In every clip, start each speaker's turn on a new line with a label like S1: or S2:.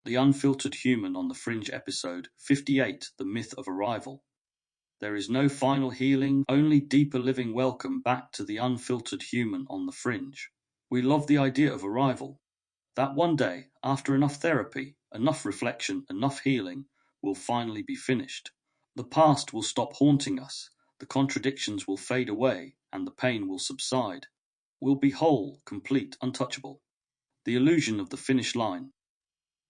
S1: The Unfiltered Human on the Fringe episode 58, The Myth of Arrival. There is no final healing, only deeper living. Welcome back to the Unfiltered Human on the Fringe. We love the idea of arrival. That one day, after enough therapy, enough reflection, enough healing, we'll finally be finished. The past will stop haunting us, the contradictions will fade away, and the pain will subside. We'll be whole, complete, untouchable. The illusion of the finish line.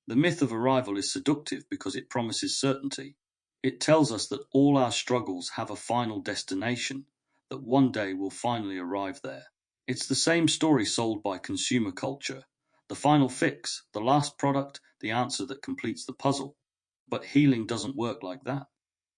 S1: The myth of arrival is seductive because it promises certainty. It tells us that all our struggles have a final destination, that one day we'll finally arrive there. It's the same story sold by consumer culture. The final fix, the last product, the answer that completes the puzzle. But healing doesn't work like that.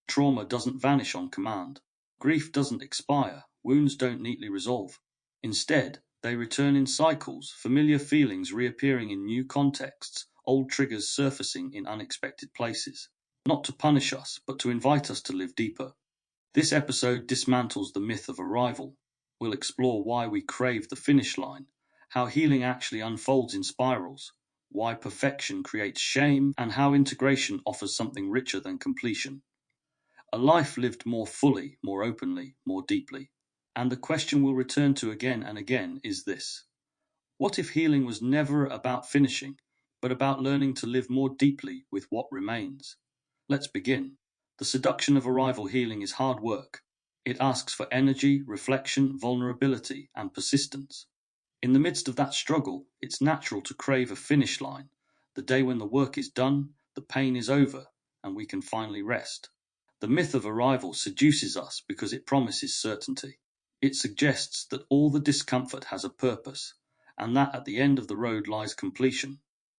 S1: Trauma doesn't vanish on command. Grief doesn't expire. Wounds don't neatly resolve. Instead, they return in cycles, familiar feelings reappearing in new contexts, old triggers surfacing in unexpected places. Not to punish us, but to invite us to live deeper. This episode dismantles the myth of arrival. We'll explore why we crave the finish line, how healing actually unfolds in spirals, why perfection creates shame, and how integration offers something richer than completion. A life lived more fully, more openly, more deeply. And the question we'll return to again and again is this: what if healing was never about finishing, but about learning to live more deeply with what remains? Let's begin. The seduction of arrival healing is hard work. It asks for energy, reflection, vulnerability, and persistence. In the midst of that struggle, it's natural to crave a finish line, the day when the work is done, the pain is over, and we can finally rest. The myth of arrival seduces us because it promises certainty. It suggests that all the discomfort has a purpose, and that at the end of the road lies completion.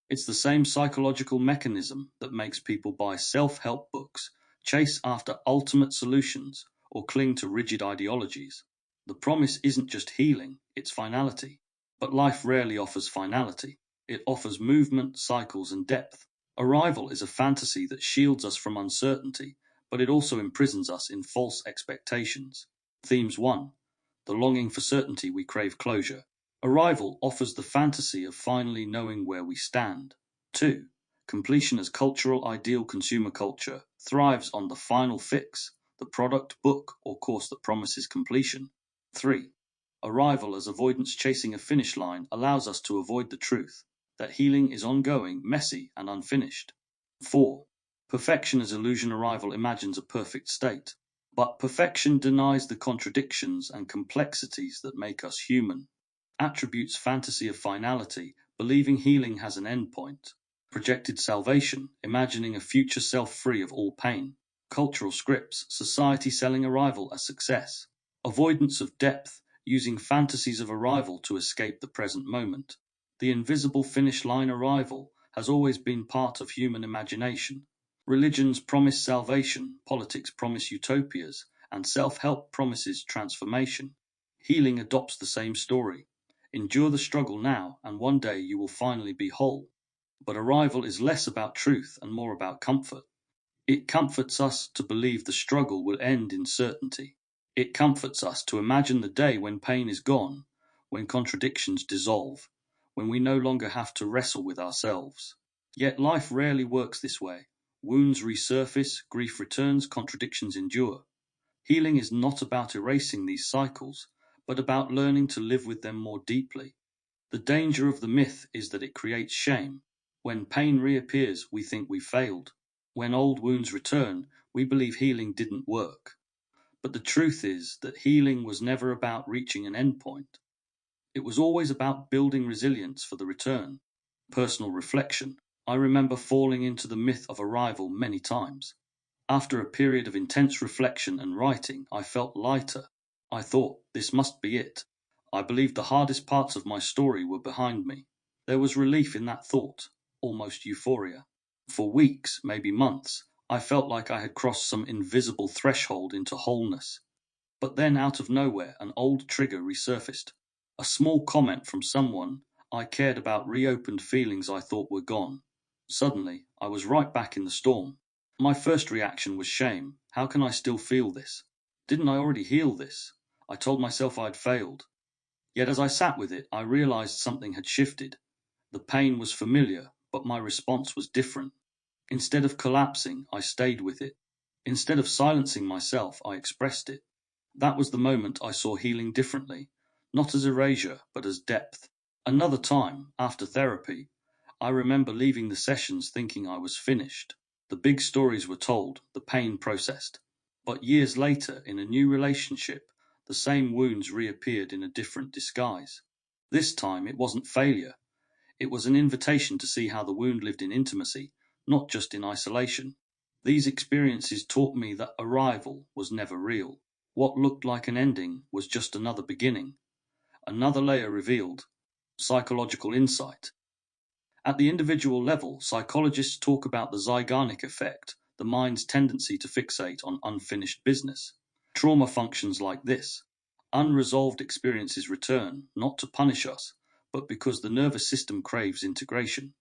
S1: It's the same psychological mechanism that makes people buy self-help books, chase after ultimate solutions, or cling to rigid ideologies. The promise isn't just healing, it's finality. But life rarely offers finality. It offers movement, cycles, and depth. Arrival is a fantasy that shields us from uncertainty, but it also imprisons us in false expectations. Themes 1. The longing for certainty, we crave closure. Arrival offers the fantasy of finally knowing where we stand. 2. Completion as cultural ideal. Consumer culture thrives on the final fix, the product, book, or course that promises completion. 3. Arrival as avoidance. Chasing a finish line allows us to avoid the truth, that healing is ongoing, messy, and unfinished. 4. Perfection as illusion. Arrival imagines a perfect state, but perfection denies the contradictions and complexities that make us human. Attributes fantasy of finality, believing healing has an endpoint. Projected salvation, imagining a future self free of all pain. Cultural scripts, society selling arrival as success. Avoidance of depth, using fantasies of arrival to escape the present moment. The invisible finish line. Arrival has always been part of human imagination. Religions promise salvation, politics promise utopias, and self-help promises transformation. Healing adopts the same story. Endure the struggle now, and one day you will finally be whole. But arrival is less about truth and more about comfort. It comforts us to believe the struggle will end in certainty. It comforts us to imagine the day when pain is gone, when contradictions dissolve, when we no longer have to wrestle with ourselves. Yet life rarely works this way. Wounds resurface, grief returns, contradictions endure. Healing is not about erasing these cycles, but about learning to live with them more deeply. The danger of the myth is that it creates shame. When pain reappears, we think we failed. When old wounds return, we believe healing didn't work. But the truth is that healing was never about reaching an endpoint. It was always about building resilience for the return. Personal reflection. I remember falling into the myth of arrival many times. After a period of intense reflection and writing, I felt lighter. I thought, this must be it. I believed the hardest parts of my story were behind me. There was relief in that thought, almost euphoria. For weeks, maybe months, I felt like I had crossed some invisible threshold into wholeness. But then, out of nowhere, an old trigger resurfaced. A small comment from someone I cared about reopened feelings I thought were gone. Suddenly, I was right back in the storm. My first reaction was shame. How can I still feel this? Didn't I already heal this? I told myself I'd failed. Yet as I sat with it, I realized something had shifted. The pain was familiar, but my response was different. Instead of collapsing, I stayed with it. Instead of silencing myself, I expressed it. That was the moment I saw healing differently, not as erasure, but as depth. Another time, after therapy, I remember leaving the sessions thinking I was finished. The big stories were told, the pain processed. But years later, in a new relationship, the same wounds reappeared in a different disguise. This time it wasn't failure. It was an invitation to see how the wound lived in intimacy, not just in isolation. These experiences taught me that arrival was never real. What looked like an ending was just another beginning. Another layer revealed. Psychological insight. At the individual level, psychologists talk about the Zeigarnik effect, the mind's tendency to fixate on unfinished business. Trauma functions like this. Unresolved experiences return, not to punish us, but because the nervous system craves integration.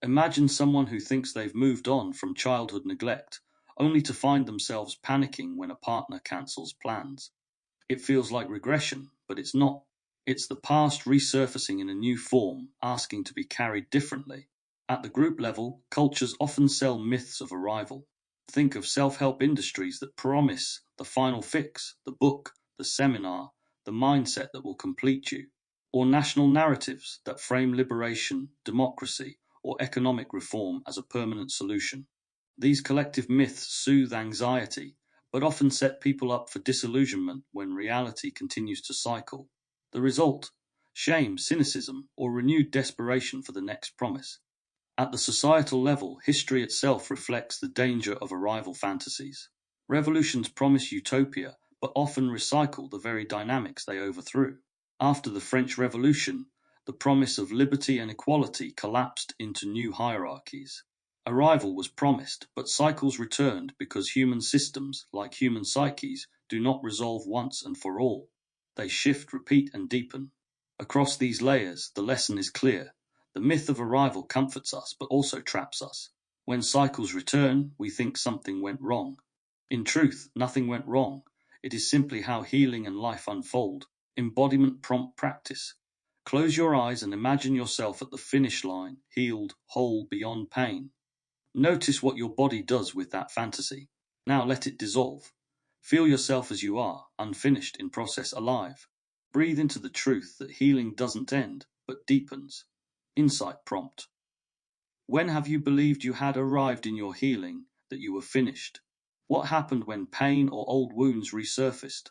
S1: Imagine someone who thinks they've moved on from childhood neglect, only to find themselves panicking when a partner cancels plans. It feels like regression, but it's not. It's the past resurfacing in a new form, asking to be carried differently. At the group level, cultures often sell myths of arrival. Think of self-help industries that promise the final fix, the book, the seminar, the mindset that will complete you, or national narratives that frame liberation, democracy, or economic reform as a permanent solution. These collective myths soothe anxiety, but often set people up for disillusionment when reality continues to cycle. The result: shame, cynicism, or renewed desperation for the next promise. At the societal level, history itself reflects the danger of arrival fantasies. Revolutions promise utopia, but often recycle the very dynamics they overthrew. After the French Revolution, the promise of liberty and equality collapsed into new hierarchies. Arrival was promised, but cycles returned because human systems, like human psyches, do not resolve once and for all. They shift, repeat, and deepen. Across these layers, the lesson is clear. The myth of arrival comforts us, but also traps us. When cycles return, we think something went wrong. In truth, nothing went wrong. It is simply how healing and life unfold. Embodiment prompt practice. Close your eyes and imagine yourself at the finish line, healed, whole, beyond pain. Notice what your body does with that fantasy. Now let it dissolve. Feel yourself as you are, unfinished, in process, alive. Breathe into the truth that healing doesn't end, but deepens. Insight prompt. When have you believed you had arrived in your healing, that you were finished? What happened when pain or old wounds resurfaced?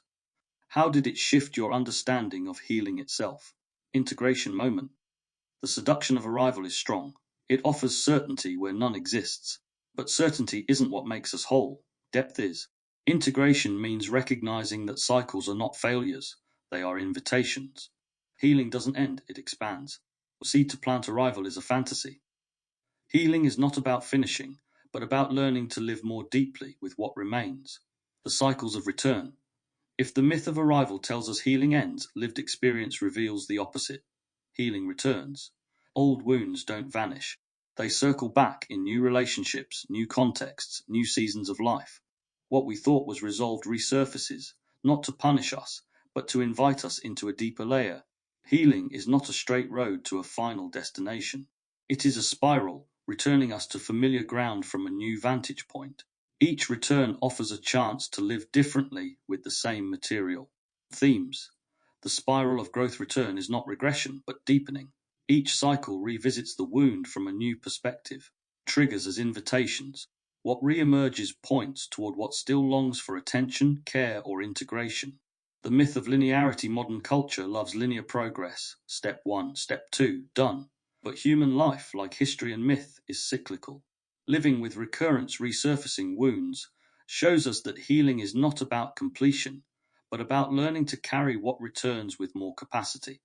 S1: How did it shift your understanding of healing itself? Integration moment. The seduction of arrival is strong. It offers certainty where none exists. But certainty isn't what makes us whole. Depth is. Integration means recognizing that cycles are not failures, they are invitations. Healing doesn't end, it expands. Seed to plant arrival is a fantasy. Healing is not about finishing, but about learning to live more deeply with what remains. The cycles of return. If the myth of arrival tells us healing ends, lived experience reveals the opposite. Healing returns. Old wounds don't vanish. They circle back in new relationships, new contexts, new seasons of life. What we thought was resolved resurfaces, not to punish us, but to invite us into a deeper layer. Healing is not a straight road to a final destination. It is a spiral, returning us to familiar ground from a new vantage point. Each return offers a chance to live differently with the same material. Themes. The spiral of growth return is not regression, but deepening. Each cycle revisits the wound from a new perspective. Triggers as invitations. What re-emerges points toward what still longs for attention, care, or integration. The myth of linearity. Modern culture loves linear progress. Step 1, step 2, done. But human life, like history and myth, is cyclical. Living with recurrence resurfacing wounds shows us that healing is not about completion, but about learning to carry what returns with more capacity.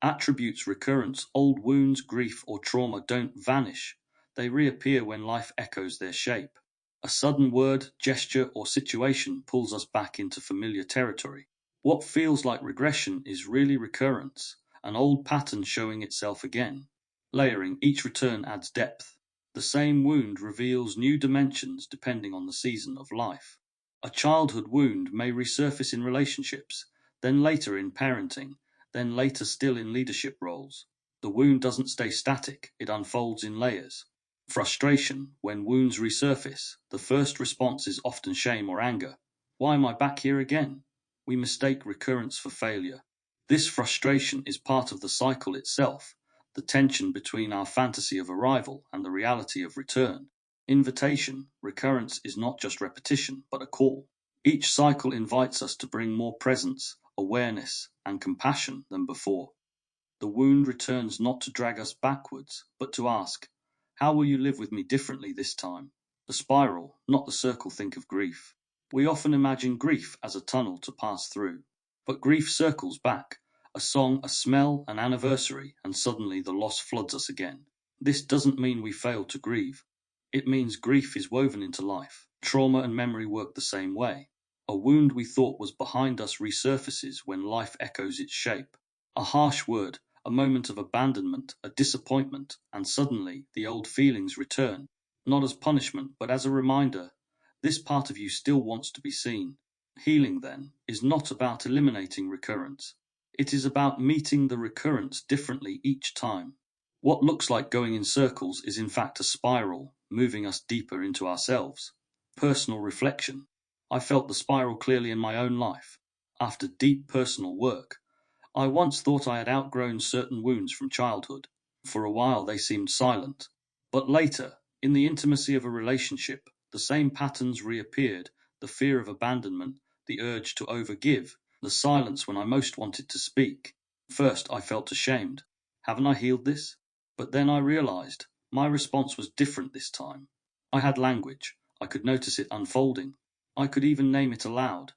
S1: Attributes recurrence. Old wounds, grief, or trauma don't vanish. They reappear when life echoes their shape. A sudden word, gesture, or situation pulls us back into familiar territory. What feels like regression is really recurrence, an old pattern showing itself again. Layering. Each return adds depth. The same wound reveals new dimensions depending on the season of life. A childhood wound may resurface in relationships, then later in parenting, then later still in leadership roles. The wound doesn't stay static, it unfolds in layers. Frustration: when wounds resurface, the first response is often shame or anger. Why am I back here again? We mistake recurrence for failure. This frustration is part of the cycle itself, the tension between our fantasy of arrival and the reality of return. Invitation: recurrence is not just repetition, but a call. Each cycle invites us to bring more presence, awareness, and compassion than before. The wound returns not to drag us backwards, but to ask, how will you live with me differently this time? The spiral, not the circle, think of grief. We often imagine grief as a tunnel to pass through. But grief circles back. A song, a smell, an anniversary, and suddenly the loss floods us again. This doesn't mean we fail to grieve. It means grief is woven into life. Trauma and memory work the same way. A wound we thought was behind us resurfaces when life echoes its shape. A harsh word, a moment of abandonment, a disappointment, and suddenly the old feelings return, not as punishment, but as a reminder. This part of you still wants to be seen. Healing, then, is not about eliminating recurrence. It is about meeting the recurrence differently each time. What looks like going in circles is in fact a spiral, moving us deeper into ourselves. Personal reflection: I felt the spiral clearly in my own life. After deep personal work, I once thought I had outgrown certain wounds from childhood. For a while they seemed silent. But later, in the intimacy of a relationship, the same patterns reappeared: the fear of abandonment, the urge to overgive, the silence when I most wanted to speak. First I felt ashamed. Haven't I healed this? But then I realized my response was different this time. I had language. I could notice it unfolding. I could even name it aloud.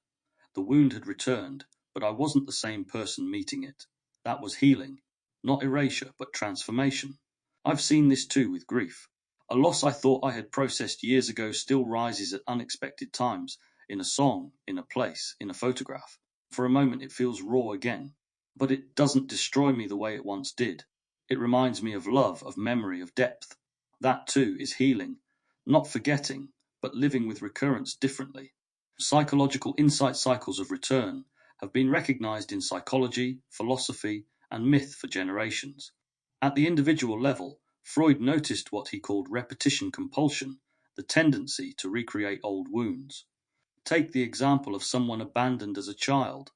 S1: The wound had returned, but I wasn't the same person meeting it. That was healing. Not erasure, but transformation. I've seen this too with grief. A loss I thought I had processed years ago still rises at unexpected times, in a song, in a place, in a photograph. For a moment it feels raw again. But it doesn't destroy me the way it once did. It reminds me of love, of memory, of depth. That too is healing. Not forgetting, but living with recurrence differently. Psychological insight cycles of return have been recognized in psychology, philosophy, and myth for generations. At the individual level, Freud noticed what he called repetition compulsion, the tendency to recreate old wounds. Take the example of someone abandoned as a child.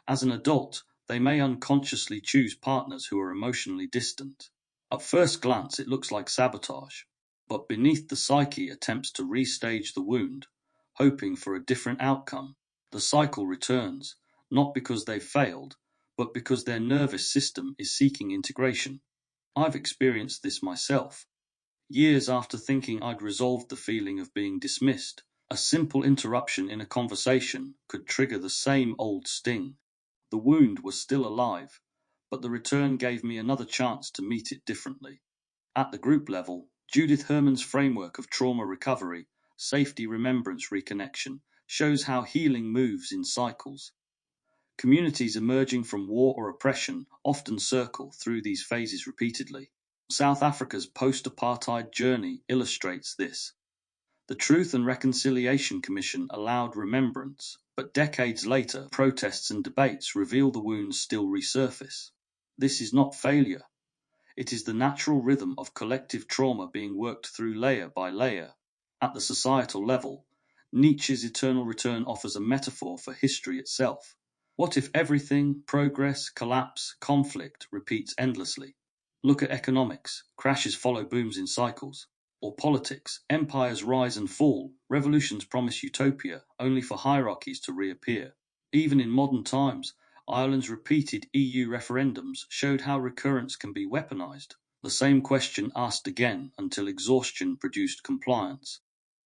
S1: As an adult, they may unconsciously choose partners who are emotionally distant. At first glance, it looks like sabotage, but beneath the psyche attempts to restage the wound, hoping for a different outcome. The cycle returns, not because they've failed, but because their nervous system is seeking integration. I've experienced this myself. Years after thinking I'd resolved the feeling of being dismissed, a simple interruption in a conversation could trigger the same old sting. The wound was still alive, but the return gave me another chance to meet it differently. At the group level, Judith Herman's framework of trauma recovery, safety, remembrance, reconnection, shows how healing moves in cycles. Communities emerging from war or oppression often circle through these phases repeatedly. South Africa's post-apartheid journey illustrates this. The Truth and Reconciliation Commission allowed remembrance, but decades later, protests and debates reveal the wounds still resurface. This is not failure. It is the natural rhythm of collective trauma being worked through layer by layer. At the societal level, Nietzsche's eternal return offers a metaphor for history itself. What if everything, progress, collapse, conflict, repeats endlessly? Look at economics. Crashes follow booms in cycles. Or politics. Empires rise and fall. Revolutions promise utopia, only for hierarchies to reappear. Even in modern times, Ireland's repeated EU referendums showed how recurrence can be weaponized. The same question asked again until exhaustion produced compliance.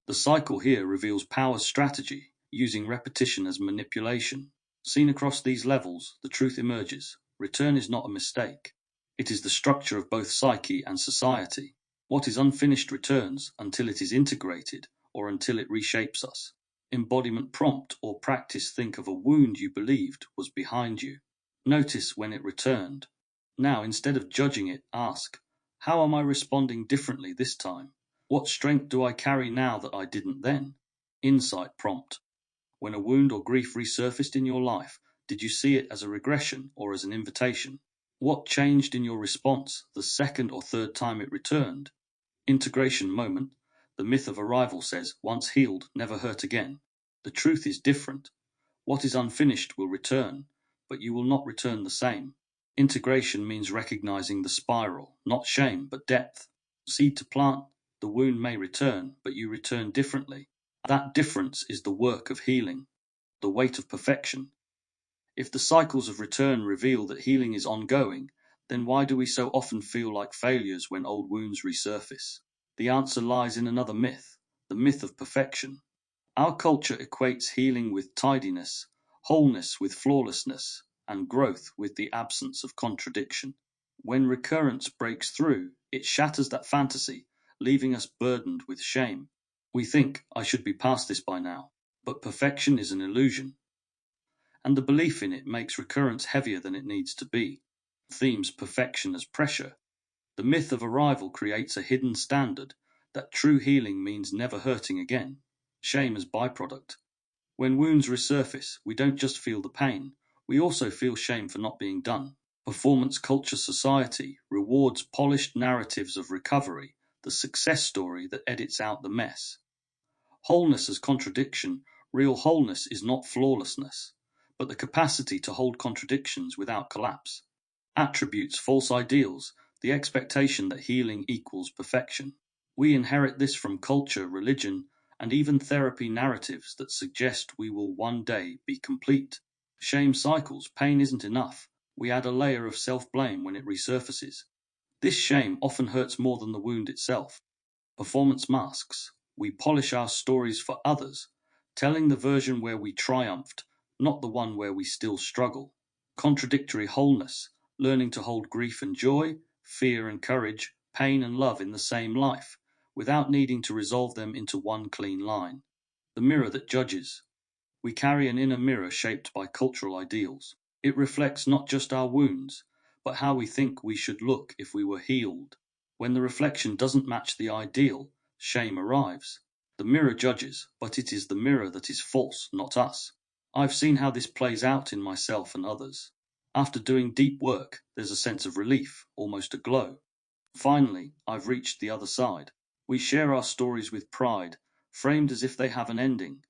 S1: The cycle here reveals power's strategy, using repetition as manipulation. Seen across these levels, the truth emerges. Return is not a mistake. It is the structure of both psyche and society. What is unfinished returns until it is integrated or until it reshapes us. Embodiment prompt or practice: think of a wound you believed was behind you. Notice when it returned. Now, instead of judging it, ask, how am I responding differently this time? What strength do I carry now that I didn't then? Insight prompt. When a wound or grief resurfaced in your life, did you see it as a regression or as an invitation? What changed in your response the second or third time it returned? Integration moment. The myth of arrival says, once healed, never hurt again. The truth is different. What is unfinished will return, but you will not return the same. Integration means recognizing the spiral, not shame, but depth. Seed to plant, the wound may return, but you return differently. That difference is the work of healing, the weight of perfection. If the cycles of return reveal that healing is ongoing, then why do we so often feel like failures when old wounds resurface? The answer lies in another myth, the myth of perfection. Our culture equates healing with tidiness, wholeness with flawlessness, and growth with the absence of contradiction. When recurrence breaks through, it shatters that fantasy, leaving us burdened with shame. We think, I should be past this by now, but perfection is an illusion, and the belief in it makes recurrence heavier than it needs to be. Themes perfection as pressure. The myth of arrival creates a hidden standard that true healing means never hurting again. Shame as byproduct. When wounds resurface, we don't just feel the pain, we also feel shame for not being done. Performance culture society rewards polished narratives of recovery, the success story that edits out the mess. Wholeness as contradiction. Real wholeness is not flawlessness, but the capacity to hold contradictions without collapse. Attributes false ideals, the expectation that healing equals perfection. We inherit this from culture, religion, and even therapy narratives that suggest we will one day be complete. Shame cycles, pain isn't enough. We add a layer of self-blame when it resurfaces. This shame often hurts more than the wound itself. Performance masks. We polish our stories for others, telling the version where we triumphed, not the one where we still struggle. Contradictory wholeness. Learning to hold grief and joy, fear and courage, pain and love in the same life, without needing to resolve them into one clean line. The mirror that judges. We carry an inner mirror shaped by cultural ideals. It reflects not just our wounds, but how we think we should look if we were healed. When the reflection doesn't match the ideal, shame arrives. The mirror judges, but it is the mirror that is false, not us. I've seen how this plays out in myself and others. After doing deep work, there's a sense of relief, almost a glow. Finally, I've reached the other side. We share our stories with pride, framed as if they have an ending.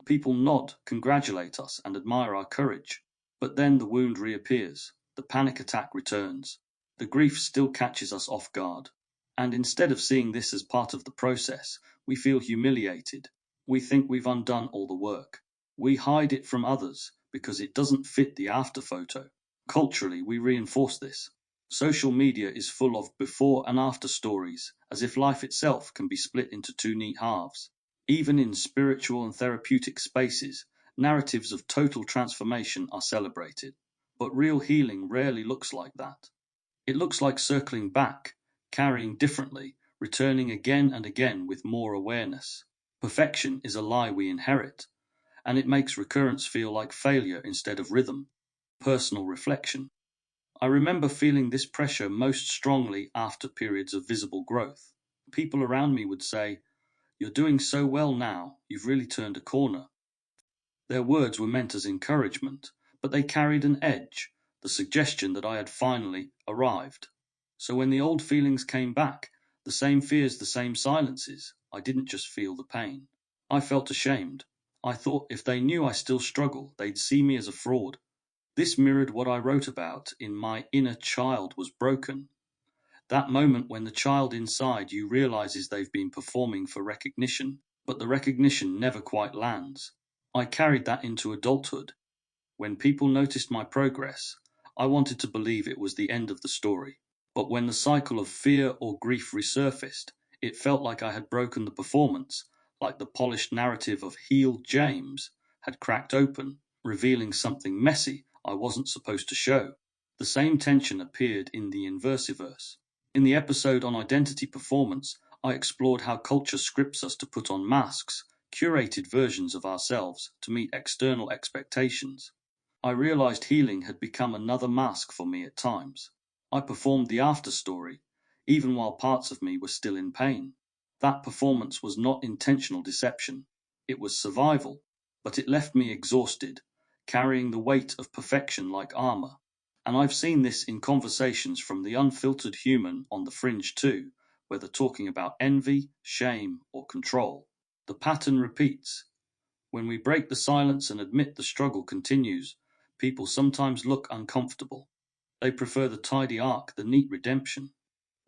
S1: People nod, congratulate us, and admire our courage. But then the wound reappears, the panic attack returns, the grief still catches us off guard. And instead of seeing this as part of the process, we feel humiliated. We think we've undone all the work. We hide it from others because it doesn't fit the after photo. Culturally, we reinforce this. Social media is full of before and after stories, as if life itself can be split into two neat halves. Even in spiritual and therapeutic spaces, narratives of total transformation are celebrated. But real healing rarely looks like that. It looks like circling back, carrying differently, returning again and again with more awareness. Perfection is a lie we inherit, and it makes recurrence feel like failure instead of rhythm. Personal reflection. I remember feeling this pressure most strongly after periods of visible growth. People around me would say, "You're doing so well now, you've really turned a corner." Their words were meant as encouragement, but they carried an edge, the suggestion that I had finally arrived. So when the old feelings came back, the same fears, the same silences, I didn't just feel the pain. I felt ashamed. I thought if they knew I still struggle, they'd see me as a fraud. This mirrored what I wrote about in My Inner Child Was Broken. That moment when the child inside you realizes they've been performing for recognition, but the recognition never quite lands. I carried that into adulthood. When people noticed my progress, I wanted to believe it was the end of the story. But when the cycle of fear or grief resurfaced, it felt like I had broken the performance, like the polished narrative of healed James had cracked open, revealing something messy I wasn't supposed to show. The same tension appeared in the Inversiverse. In the episode on identity performance, I explored how culture scripts us to put on masks, curated versions of ourselves to meet external expectations. I realized healing had become another mask for me at times. I performed the after story, even while parts of me were still in pain. That performance was not intentional deception. It was survival, but it left me exhausted, carrying the weight of perfection like armor. And I've seen this in conversations from the unfiltered human on the fringe too, whether talking about envy, shame, or control. The pattern repeats. When we break the silence and admit the struggle continues, people sometimes look uncomfortable. They prefer the tidy arc, the neat redemption.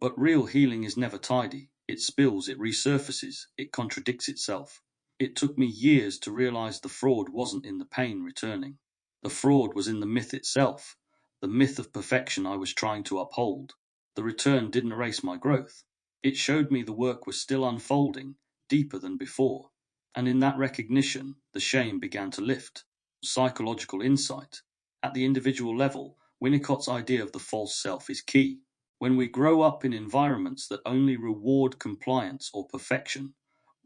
S1: But real healing is never tidy. It spills, it resurfaces, it contradicts itself. It took me years to realize the fraud wasn't in the pain returning. The fraud was in the myth itself, the myth of perfection I was trying to uphold. The return didn't erase my growth. It showed me the work was still unfolding, deeper than before. And in that recognition, the shame began to lift. Psychological insight. At the individual level, Winnicott's idea of the false self is key. When we grow up in environments that only reward compliance or perfection,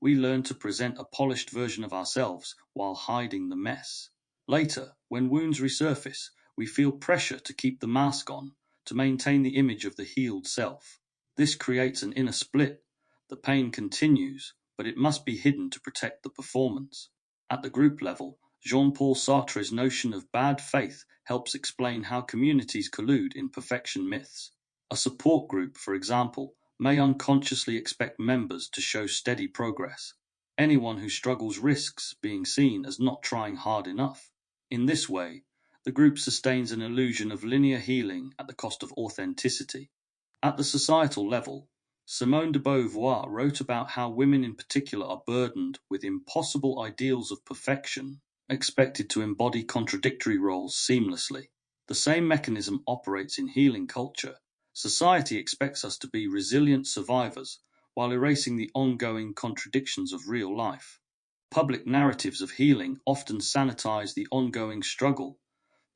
S1: we learn to present a polished version of ourselves while hiding the mess. Later, when wounds resurface, we feel pressure to keep the mask on, to maintain the image of the healed self. This creates an inner split. The pain continues, but it must be hidden to protect the performance. At the group level, Jean-Paul Sartre's notion of bad faith helps explain how communities collude in perfection myths. A support group, for example, may unconsciously expect members to show steady progress. Anyone who struggles risks being seen as not trying hard enough. In this way, the group sustains an illusion of linear healing at the cost of authenticity. At the societal level, Simone de Beauvoir wrote about how women in particular are burdened with impossible ideals of perfection, expected to embody contradictory roles seamlessly. The same mechanism operates in healing culture. Society expects us to be resilient survivors while erasing the ongoing contradictions of real life. Public narratives of healing often sanitize the ongoing struggle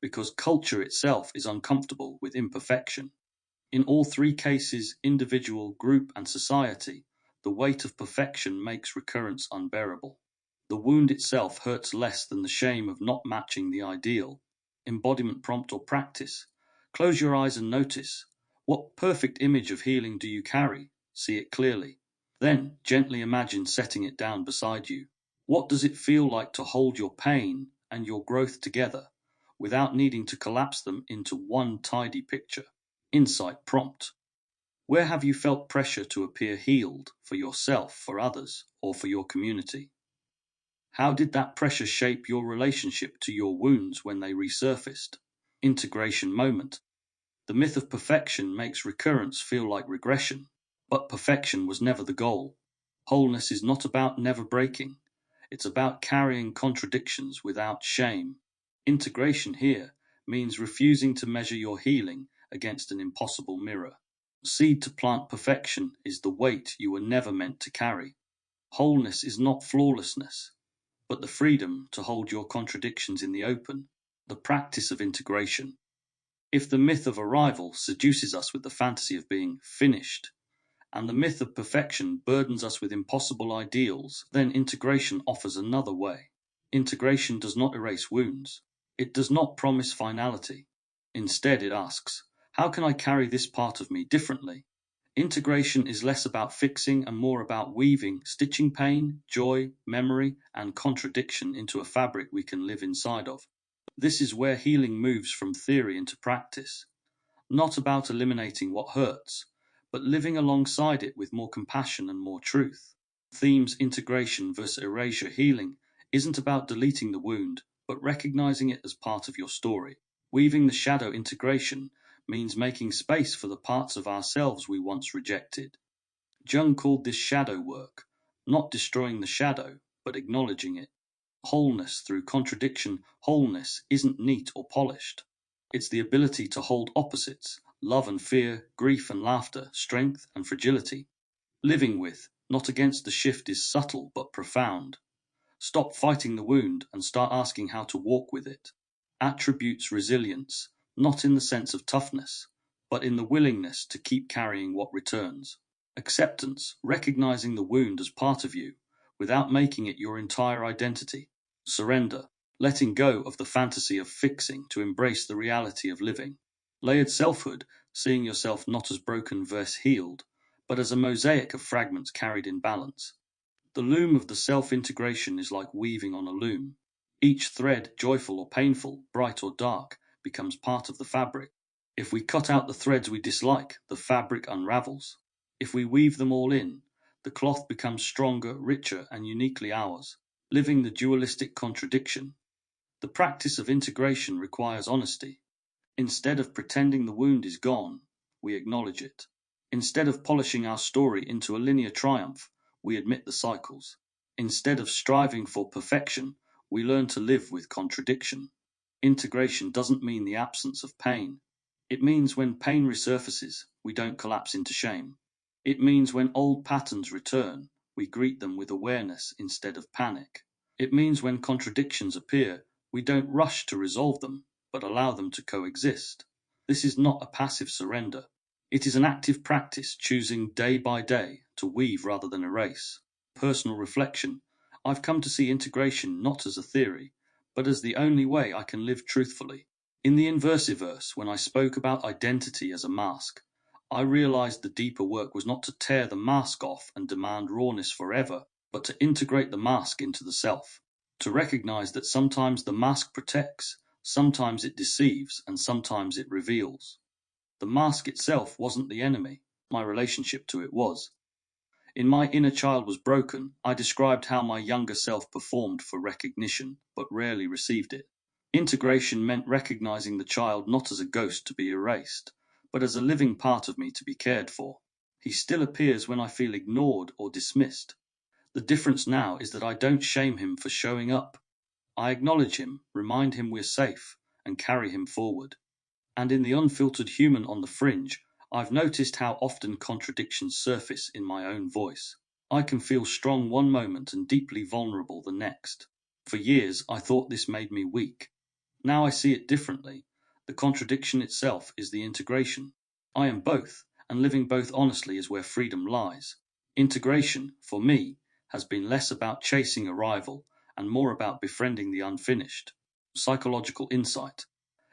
S1: because culture itself is uncomfortable with imperfection. In all three cases, individual, group, and society, the weight of perfection makes recurrence unbearable. The wound itself hurts less than the shame of not matching the ideal. Embodiment prompt or practice. Close your eyes and notice. What perfect image of healing do you carry? See it clearly. Then gently imagine setting it down beside you. What does it feel like to hold your pain and your growth together without needing to collapse them into one tidy picture? Insight prompt. Where have you felt pressure to appear healed for yourself, for others, or for your community? How did that pressure shape your relationship to your wounds when they resurfaced? Integration moment. The myth of perfection makes recurrence feel like regression, but perfection was never the goal. Wholeness is not about never breaking, it's about carrying contradictions without shame. Integration here means refusing to measure your healing against an impossible mirror. Seed to plant perfection is the weight you were never meant to carry. Wholeness is not flawlessness, but the freedom to hold your contradictions in the open, the practice of integration. If the myth of arrival seduces us with the fantasy of being finished, and the myth of perfection burdens us with impossible ideals, then integration offers another way. Integration does not erase wounds. It does not promise finality. Instead, it asks, how can I carry this part of me differently? Integration is less about fixing and more about weaving, stitching pain, joy, memory, and contradiction into a fabric we can live inside of. This is where healing moves from theory into practice, not about eliminating what hurts, but living alongside it with more compassion and more truth. Themes integration versus erasure healing isn't about deleting the wound, but recognizing it as part of your story. Weaving the shadow integration means making space for the parts of ourselves we once rejected. Jung called this shadow work, not destroying the shadow, but acknowledging it. Wholeness through contradiction, wholeness isn't neat or polished. It's the ability to hold opposites, love and fear, grief and laughter, strength and fragility. Living with, not against the shift is subtle but profound. Stop fighting the wound and start asking how to walk with it. Attributes resilience, not in the sense of toughness, but in the willingness to keep carrying what returns. Acceptance, recognizing the wound as part of you, without making it your entire identity. Surrender, letting go of the fantasy of fixing to embrace the reality of living. Layered selfhood, seeing yourself not as broken versus healed, but as a mosaic of fragments carried in balance. The loom of the self-integration is like weaving on a loom. Each thread, joyful or painful, bright or dark, becomes part of the fabric. If we cut out the threads we dislike, the fabric unravels. If we weave them all in, the cloth becomes stronger, richer, and uniquely ours, living the dualistic contradiction. The practice of integration requires honesty. Instead of pretending the wound is gone, we acknowledge it. Instead of polishing our story into a linear triumph, we admit the cycles. Instead of striving for perfection, we learn to live with contradiction. Integration doesn't mean the absence of pain. It means when pain resurfaces, we don't collapse into shame. It means when old patterns return, we greet them with awareness instead of panic. It means when contradictions appear, we don't rush to resolve them, but allow them to coexist. This is not a passive surrender. It is an active practice, choosing day by day to weave rather than erase. Personal reflection. I've come to see integration not as a theory, but as the only way I can live truthfully. In the Inversiverse, when I spoke about identity as a mask, I realized the deeper work was not to tear the mask off and demand rawness forever, but to integrate the mask into the self. To recognize that sometimes the mask protects, sometimes it deceives, and sometimes it reveals. The mask itself wasn't the enemy, my relationship to it was. In My Inner Child Was Broken, I described how my younger self performed for recognition, but rarely received it. Integration meant recognizing the child not as a ghost to be erased, but as a living part of me to be cared for. He still appears when I feel ignored or dismissed. The difference now is that I don't shame him for showing up. I acknowledge him, remind him we're safe, and carry him forward. And in the unfiltered human on the fringe, I've noticed how often contradictions surface in my own voice. I can feel strong one moment and deeply vulnerable the next. For years, I thought this made me weak. Now I see it differently. The contradiction itself is the integration. I am both, and living both honestly is where freedom lies. Integration, for me, has been less about chasing a rival and more about befriending the unfinished. Psychological insight.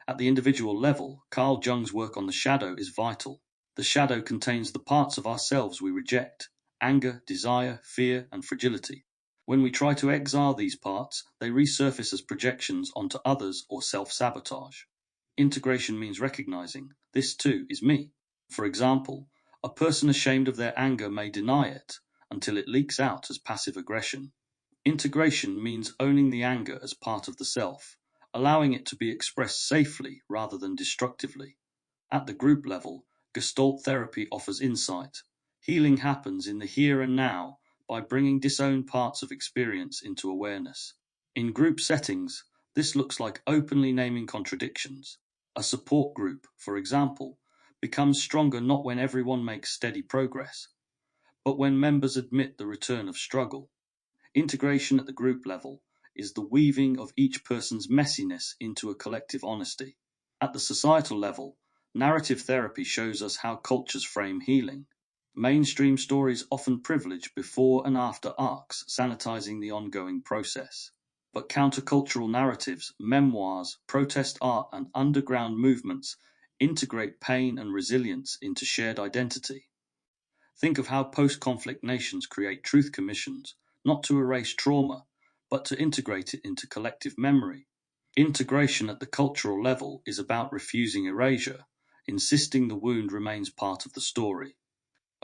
S1: At the individual level, Carl Jung's work on the shadow is vital. The shadow contains the parts of ourselves we reject: anger, desire, fear, and fragility. When we try to exile these parts, they resurface as projections onto others or self-sabotage. Integration means recognizing, this too is me. For example, a person ashamed of their anger may deny it until it leaks out as passive aggression. Integration means owning the anger as part of the self, allowing it to be expressed safely rather than destructively. At the group level, Gestalt therapy offers insight. Healing happens in the here and now by bringing disowned parts of experience into awareness. In group settings, this looks like openly naming contradictions. A support group, for example, becomes stronger not when everyone makes steady progress, but when members admit the return of struggle. Integration at the group level is the weaving of each person's messiness into a collective honesty. At the societal level, narrative therapy shows us how cultures frame healing. Mainstream stories often privilege before and after arcs, sanitizing the ongoing process. But countercultural narratives, memoirs, protest art, and underground movements integrate pain and resilience into shared identity. Think of how post-conflict nations create truth commissions, not to erase trauma, but to integrate it into collective memory. Integration at the cultural level is about refusing erasure, insisting the wound remains part of the story.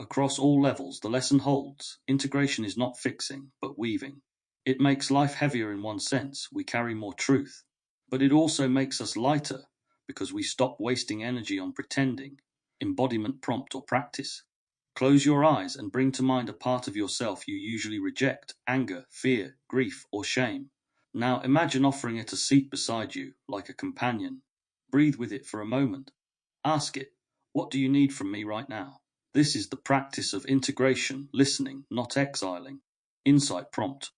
S1: Across all levels, the lesson holds. Integration is not fixing, but weaving. It makes life heavier in one sense, we carry more truth. But it also makes us lighter, because we stop wasting energy on pretending. Embodiment prompt or practice. Close your eyes and bring to mind a part of yourself you usually reject: anger, fear, grief, or shame. Now imagine offering it a seat beside you, like a companion. Breathe with it for a moment. Ask it, what do you need from me right now? This is the practice of integration, listening, not exiling. Insight prompt.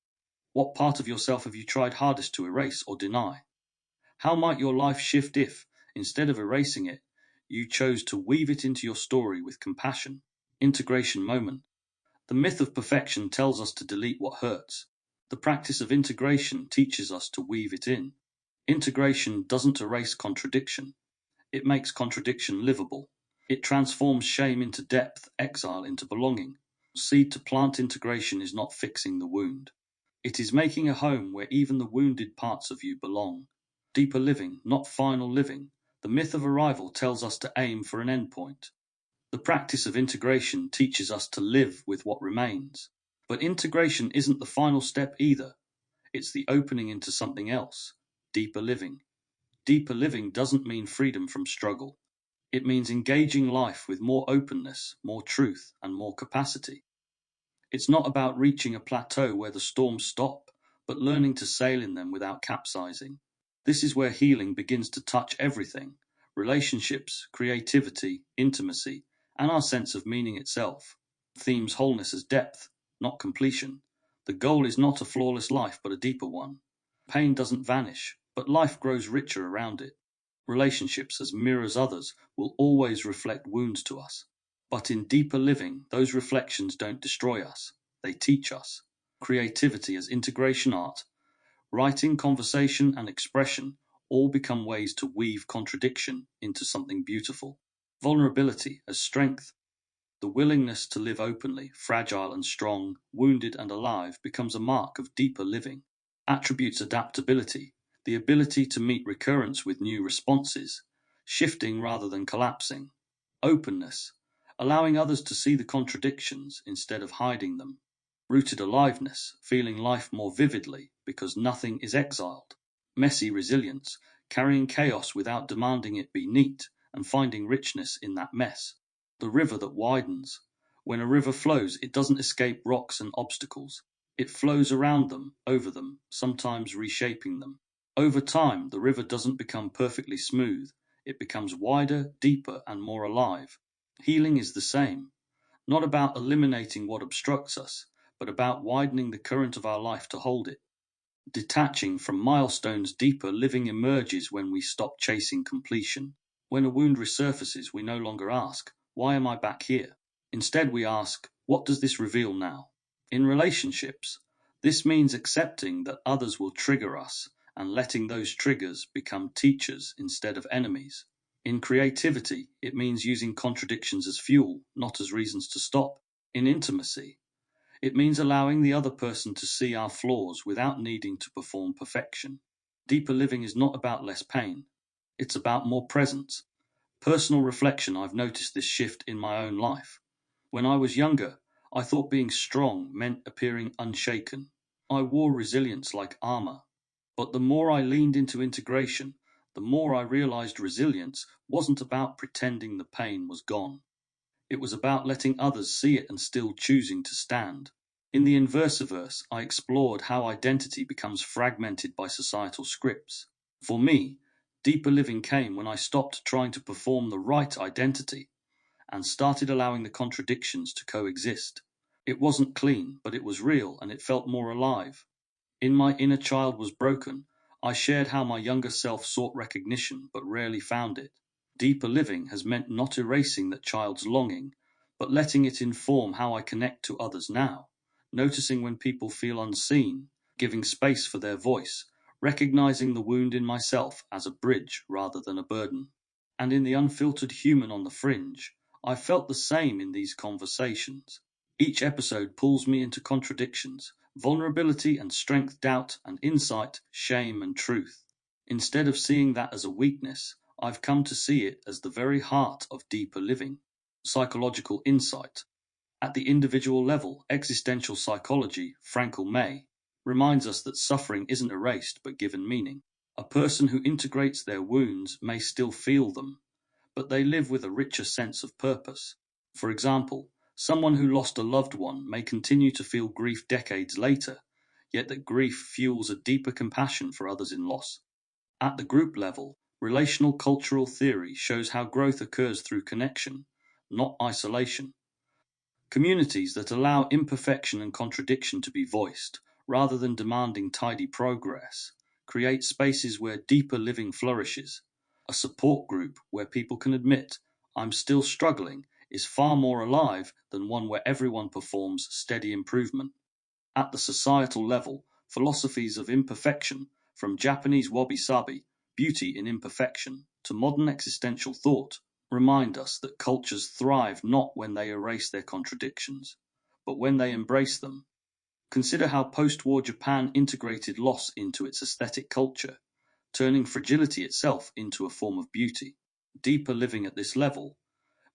S1: What part of yourself have you tried hardest to erase or deny? How might your life shift if, instead of erasing it, you chose to weave it into your story with compassion? Integration moment. The myth of perfection tells us to delete what hurts. The practice of integration teaches us to weave it in. Integration doesn't erase contradiction. It makes contradiction livable. It transforms shame into depth, exile into belonging. Seed to plant integration is not fixing the wound. It is making a home where even the wounded parts of you belong. Deeper living, not final living, The myth of arrival tells us to aim for an endpoint. The practice of integration teaches us to live with what remains. But integration isn't the final step either. It's the opening into something else, deeper living. Deeper living doesn't mean freedom from struggle. It means engaging life with more openness, more truth, and more capacity. It's not about reaching a plateau where the storms stop, but learning to sail in them without capsizing. This is where healing begins to touch everything: relationships, creativity, intimacy, and our sense of meaning itself. Themes wholeness as depth, not completion. The goal is not a flawless life, but a deeper one. Pain doesn't vanish, but life grows richer around it. Relationships as mirrors others will always reflect wounds to us. But in deeper living, those reflections don't destroy us, they teach us. Creativity as integration art, writing, conversation, and expression all become ways to weave contradiction into something beautiful. Vulnerability as strength, the willingness to live openly, fragile and strong, wounded and alive, becomes a mark of deeper living. Attributes adaptability, the ability to meet recurrence with new responses, shifting rather than collapsing. Openness, allowing others to see the contradictions instead of hiding them. Rooted aliveness, feeling life more vividly because nothing is exiled. Messy resilience, carrying chaos without demanding it be neat and finding richness in that mess. The river that widens. When a river flows, it doesn't escape rocks and obstacles. It flows around them, over them, sometimes reshaping them. Over time, the river doesn't become perfectly smooth. It becomes wider, deeper, and more alive. Healing is the same. Not about eliminating what obstructs us, but about widening the current of our life to hold it. Detaching from milestones, deeper living emerges when we stop chasing completion. When a wound resurfaces, we no longer ask, "Why am I back here?" Instead, we ask, "What does this reveal now?" In relationships, this means accepting that others will trigger us and letting those triggers become teachers instead of enemies. In creativity, it means using contradictions as fuel, not as reasons to stop. In intimacy, it means allowing the other person to see our flaws without needing to perform perfection. Deeper living is not about less pain, it's about more presence. Personal reflection, I've noticed this shift in my own life. When I was younger, I thought being strong meant appearing unshaken. I wore resilience like armor. But the more I leaned into integration, the more I realized resilience wasn't about pretending the pain was gone. It was about letting others see it and still choosing to stand. In the Inversiverse, I explored how identity becomes fragmented by societal scripts. For me, deeper living came when I stopped trying to perform the right identity and started allowing the contradictions to coexist. It wasn't clean, but it was real and it felt more alive. In My Inner Child Was Broken, I shared how my younger self sought recognition but rarely found it. Deeper living has meant not erasing that child's longing, but letting it inform how I connect to others now, noticing when people feel unseen, giving space for their voice, recognizing the wound in myself as a bridge rather than a burden. And in the Unfiltered Human on the Fringe, I felt the same in these conversations. Each episode pulls me into contradictions, vulnerability and strength, doubt and insight, shame and truth. Instead of seeing that as a weakness, I've come to see it as the very heart of deeper living. Psychological insight. At the individual level, existential psychology, Frankel May, reminds us that suffering isn't erased but given meaning. A person who integrates their wounds may still feel them, but they live with a richer sense of purpose. For example, someone who lost a loved one may continue to feel grief decades later, yet that grief fuels a deeper compassion for others in loss. At the group level, relational cultural theory shows how growth occurs through connection, not isolation. Communities that allow imperfection and contradiction to be voiced, rather than demanding tidy progress, create spaces where deeper living flourishes. A support group where people can admit, "I'm still struggling," is far more alive than one where everyone performs steady improvement. At the societal level, philosophies of imperfection, from Japanese wabi-sabi, beauty in imperfection, to modern existential thought, remind us that cultures thrive not when they erase their contradictions, but when they embrace them. Consider how post-war Japan integrated loss into its aesthetic culture, turning fragility itself into a form of beauty. Deeper living at this level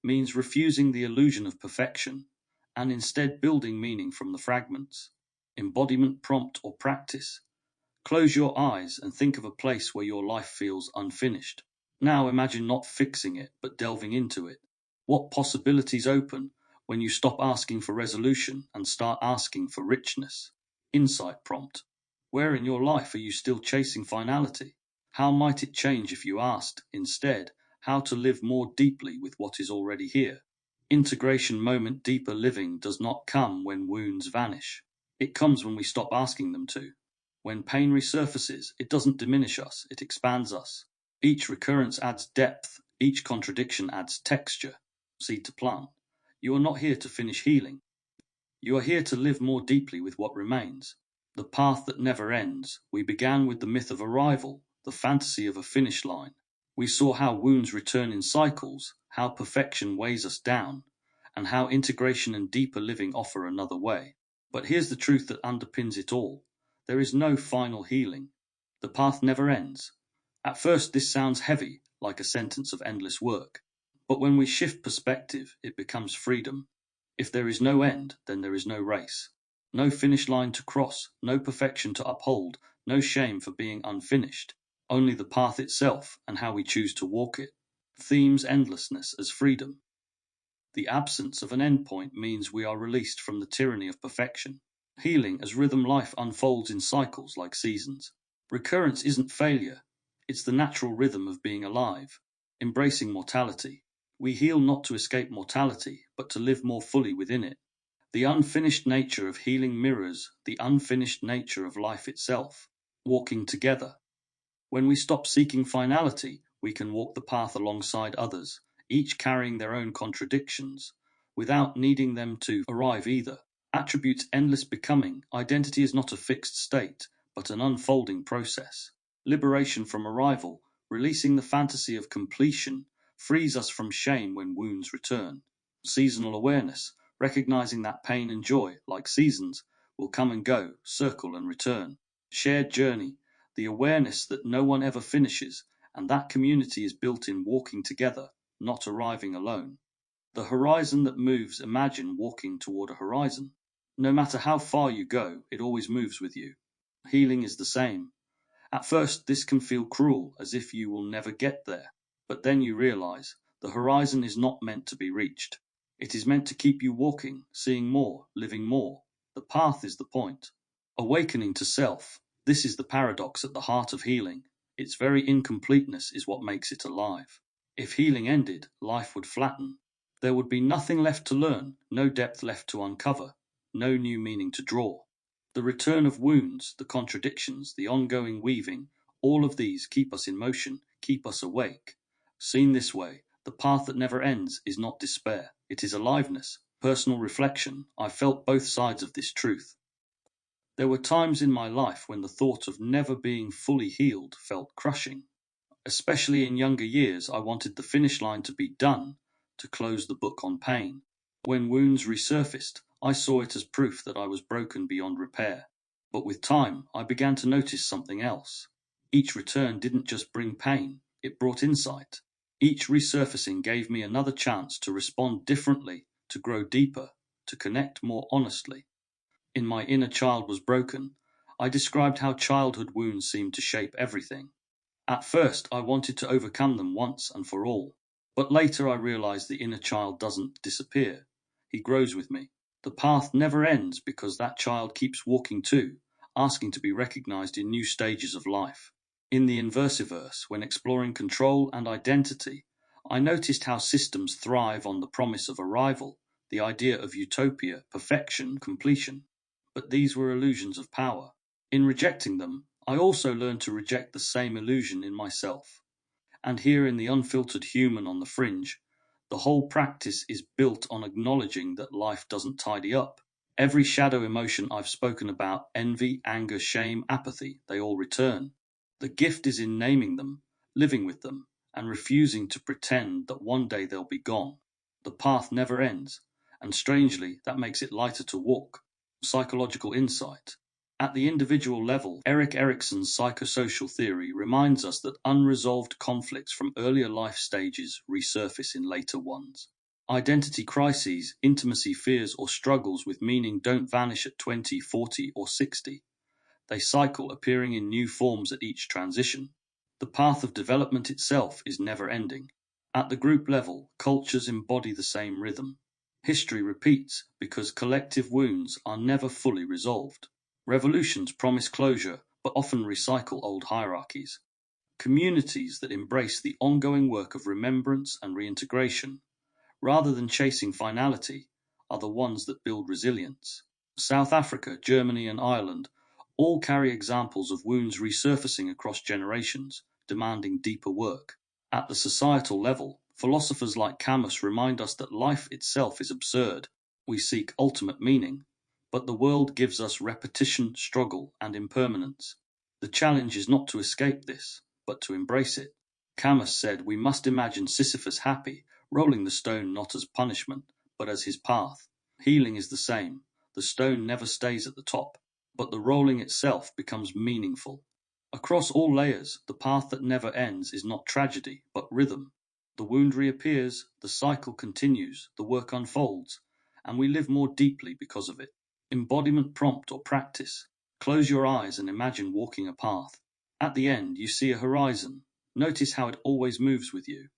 S1: means refusing the illusion of perfection and instead building meaning from the fragments. Embodiment, prompt, or practice. Close your eyes and think of a place where your life feels unfinished. Now imagine not fixing it, but delving into it. What possibilities open when you stop asking for resolution and start asking for richness? Insight prompt. Where in your life are you still chasing finality? How might it change if you asked, instead, how to live more deeply with what is already here? Integration moment. Deeper living does not come when wounds vanish. It comes when we stop asking them to. When pain resurfaces, it doesn't diminish us, it expands us. Each recurrence adds depth, each contradiction adds texture. Seed to plant. You are not here to finish healing. You are here to live more deeply with what remains. The path that never ends. We began with the myth of arrival, the fantasy of a finish line. We saw how wounds return in cycles, how perfection weighs us down, and how integration and deeper living offer another way. But here's the truth that underpins it all. There is no final healing. The path never ends. At first, this sounds heavy, like a sentence of endless work. But when we shift perspective, it becomes freedom. If there is no end, then there is no race. No finish line to cross, no perfection to uphold, no shame for being unfinished. Only the path itself and how we choose to walk it. Themes endlessness as freedom. The absence of an endpoint means we are released from the tyranny of perfection. Healing as rhythm. Life unfolds in cycles like seasons. Recurrence isn't failure, it's the natural rhythm of being alive. Embracing mortality. We heal not to escape mortality, but to live more fully within it. The unfinished nature of healing mirrors the unfinished nature of life itself. Walking together. When we stop seeking finality, we can walk the path alongside others, each carrying their own contradictions, without needing them to arrive either. Attributes endless becoming. Identity is not a fixed state, but an unfolding process. Liberation from arrival, releasing the fantasy of completion, frees us from shame when wounds return. Seasonal awareness, recognizing that pain and joy, like seasons, will come and go, circle and return. Shared journey, the awareness that no one ever finishes, and that community is built in walking together, not arriving alone. The horizon that moves. Imagine walking toward a horizon. No matter how far you go, it always moves with you. Healing is the same. At first, this can feel cruel, as if you will never get there. But then you realize the horizon is not meant to be reached. It is meant to keep you walking, seeing more, living more. The path is the point. Awakening to self. This is the paradox at the heart of healing. Its very incompleteness is what makes it alive. If healing ended, life would flatten. There would be nothing left to learn, no depth left to uncover, no new meaning to draw. The return of wounds, the contradictions, the ongoing weaving, all of these keep us in motion, keep us awake. Seen this way, the path that never ends is not despair, it is aliveness, personal reflection. I felt both sides of this truth. There were times in my life when the thought of never being fully healed felt crushing. Especially in younger years, I wanted the finish line to be done, to close the book on pain. When wounds resurfaced, I saw it as proof that I was broken beyond repair. But with time, I began to notice something else. Each return didn't just bring pain, it brought insight. Each resurfacing gave me another chance to respond differently, to grow deeper, to connect more honestly. In My Inner Child Was Broken, I described how childhood wounds seemed to shape everything. At first, I wanted to overcome them once and for all. But later I realized the inner child doesn't disappear. He grows with me. The path never ends because that child keeps walking too, asking to be recognized in new stages of life. In the Inversiverse, when exploring control and identity, I noticed how systems thrive on the promise of arrival, the idea of utopia, perfection, completion. But these were illusions of power. In rejecting them, I also learned to reject the same illusion in myself. And here in the Unfiltered Human on the Fringe, the whole practice is built on acknowledging that life doesn't tidy up. Every shadow emotion I've spoken about, envy, anger, shame, apathy, they all return. The gift is in naming them, living with them, and refusing to pretend that one day they'll be gone. The path never ends, and strangely, that makes it lighter to walk. Psychological insight. At the individual level, Erik Erikson's psychosocial theory reminds us that unresolved conflicts from earlier life stages resurface in later ones. Identity crises, intimacy fears, or struggles with meaning don't vanish at 20, 40, or 60. They cycle, appearing in new forms at each transition. The path of development itself is never ending. At the group level, cultures embody the same rhythm. History repeats because collective wounds are never fully resolved. Revolutions promise closure, but often recycle old hierarchies. Communities that embrace the ongoing work of remembrance and reintegration, rather than chasing finality, are the ones that build resilience. South Africa, Germany, and Ireland all carry examples of wounds resurfacing across generations, demanding deeper work. At the societal level, philosophers like Camus remind us that life itself is absurd. We seek ultimate meaning, but the world gives us repetition, struggle, and impermanence. The challenge is not to escape this, but to embrace it. Camus said we must imagine Sisyphus happy, rolling the stone not as punishment, but as his path. Healing is the same. The stone never stays at the top, but the rolling itself becomes meaningful. Across all layers, the path that never ends is not tragedy, but rhythm. The wound reappears, the cycle continues, the work unfolds, and we live more deeply because of it. Embodiment prompt or practice. Close your eyes and imagine walking a path. At the end, you see a horizon. Notice how it always moves with you.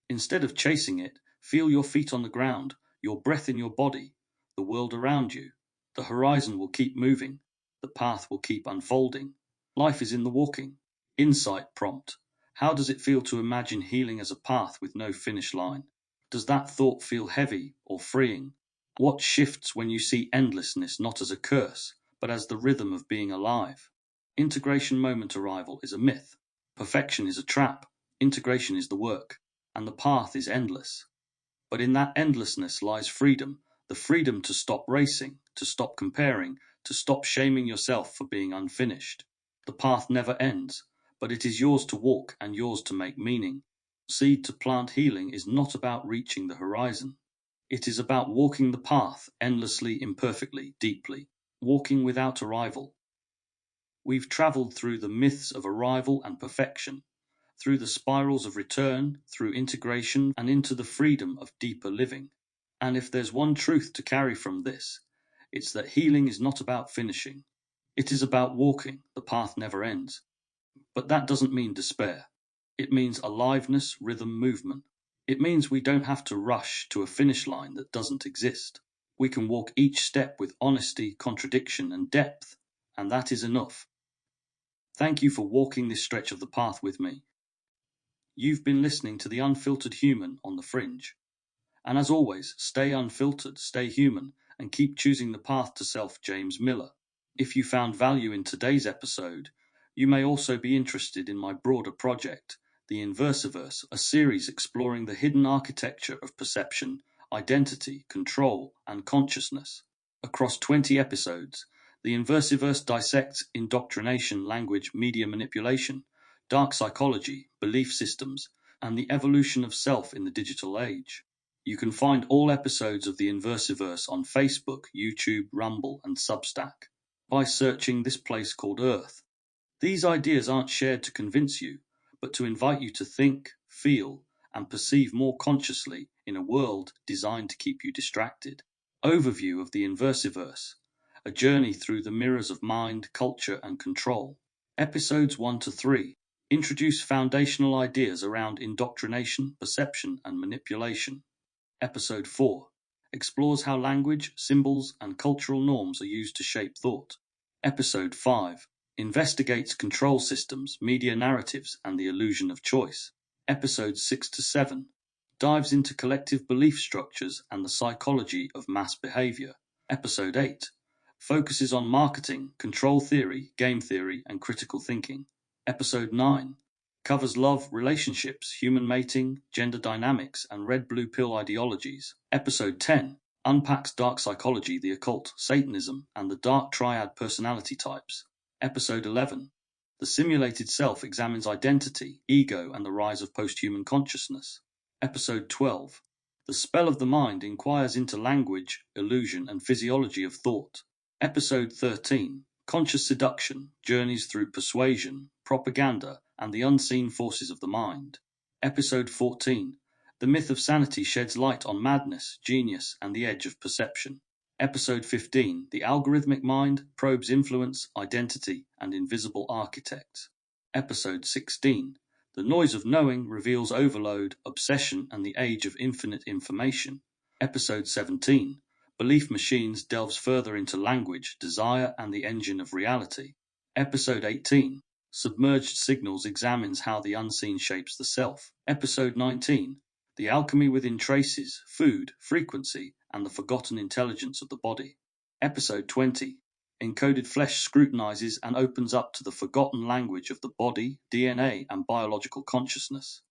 S1: Instead of chasing it, feel your feet on the ground, your breath in your body, the world around you. The horizon will keep moving. The path will keep unfolding. Life is in the walking. Insight prompt. How does it feel to imagine healing as a path with no finish line? Does that thought feel heavy or freeing? What shifts when you see endlessness not as a curse, but as the rhythm of being alive? Integration moment arrival is a myth. Perfection is a trap. Integration is the work. And the path is endless. But in that endlessness lies freedom, the freedom to stop racing, to stop comparing, to stop shaming yourself for being unfinished. The path never ends, but it is yours to walk and yours to make meaning. Seed to plant healing is not about reaching the horizon. It is about walking the path endlessly, imperfectly, deeply, walking without arrival. We've traveled through the myths of arrival and perfection, through the spirals of return, through integration, and into the freedom of deeper living. And if there's one truth to carry from this, it's that healing is not about finishing. It is about walking, the path never ends. But that doesn't mean despair. It means aliveness, rhythm, movement. It means we don't have to rush to a finish line that doesn't exist. We can walk each step with honesty, contradiction, and depth, and that is enough. Thank you for walking this stretch of the path with me. You've been listening to The Unfiltered Human on the Fringe. And as always, stay unfiltered, stay human, and keep choosing the path to self. James Miller. If you found value in today's episode, you may also be interested in my broader project, The Inversiverse, a series exploring the hidden architecture of perception, identity, control, and consciousness. Across 20 episodes, The Inversiverse dissects indoctrination, language, media manipulation, dark psychology, belief systems, and the evolution of self in the digital age. You can find all episodes of The Inversiverse on Facebook, YouTube, Rumble, and Substack by searching This Place Called Earth. These ideas aren't shared to convince you, but to invite you to think, feel, and perceive more consciously in a world designed to keep you distracted. Overview of The Inversiverse, a journey through the mirrors of mind, culture, and control. Episodes 1 to 3 introduce foundational ideas around indoctrination, perception, and manipulation. Episode 4 explores how language, symbols, and cultural norms are used to shape thought. Episode 5 investigates control systems, media narratives, and the illusion of choice. Episodes 6 to 7 dives into collective belief structures and the psychology of mass behavior. Episode 8 focuses on marketing, control theory, game theory, and critical thinking. Episode 9 covers love, relationships, human mating, gender dynamics, and red-blue pill ideologies. Episode 10 unpacks dark psychology, the occult, Satanism, and the dark triad personality types. Episode 11 the simulated self examines identity, ego, and the rise of post-human consciousness. Episode 12 the spell of the mind inquires into language, illusion, and physiology of thought. Episode 13 Conscious Seduction journeys through persuasion, propaganda, and the unseen forces of the mind. Episode 14 The Myth of Sanity sheds light on madness, genius, and the edge of perception. Episode 15 The Algorithmic Mind probes influence, identity, and invisible architects. Episode 16 The Noise of Knowing reveals overload, obsession, and the age of infinite information. Episode 17 Belief Machines delves further into language, desire, and the engine of reality. Episode 18 Submerged Signals examines how the unseen shapes the self. Episode 19 The Alchemy Within Traces, Food, Frequency, and the Forgotten Intelligence of the Body. Episode 20 Encoded Flesh scrutinizes and opens up to the forgotten language of the body, DNA, and biological consciousness.